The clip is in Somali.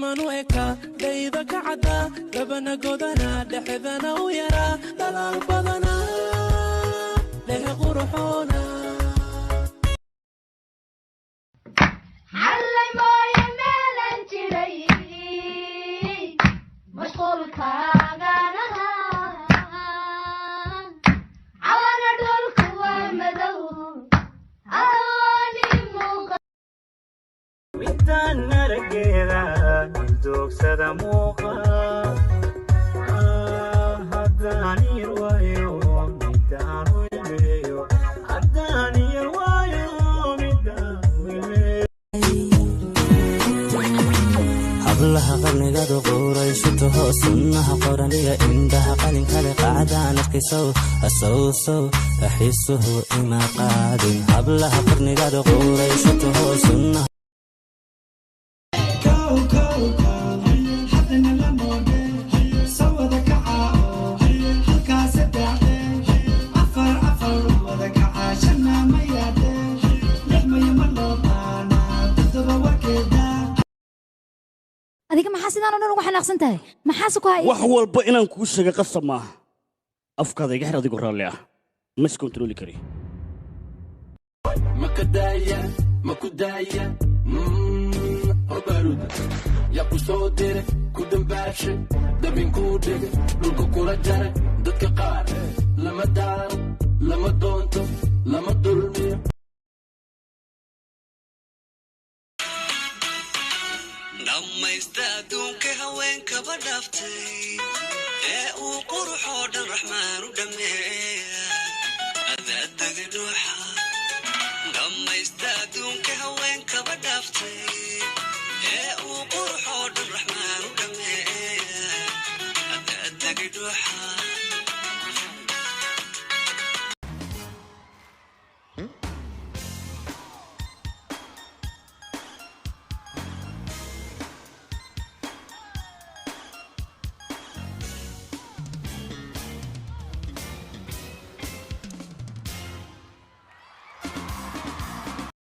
manueka dayda kacada gabana godana dhaxdana u yara dalal badana leh qurxoona حلي مويه ميلان جري مشغول كاغانها عوانا دولك ومدو أواني موغا ميتان نرقيرا دوك سدا موغا هداني روايو ميتان ويليو هداني روايو ميتان ويليو hablaha qarniga qoorayshto sunnaha qoraniga indaha qalin kale qaadaan arkisow asawsow axiisuhu ima qaadin hablaha qarniga qoorayshto sunnaha adiga maxaa sidaan oo dhan ugu xanaaqsan tahay maxaa ku hay wax walba inaan ku sheego qasab ma afkaada iga xir adigu raalli ah ma is control kari makudaya obaruda ya ku soo dire ku dambaashe dabin ku dhige dhulka kula jare dadka qaar lama daaro lama doonto lama dulmiyo دميستادونك هوين كبدافتي وقرحو الرحمن ودمية هذا الدق دوحة دميستادونك هوين كبدافتي وقرحو الرحمن ودمية هذا الدق دوحة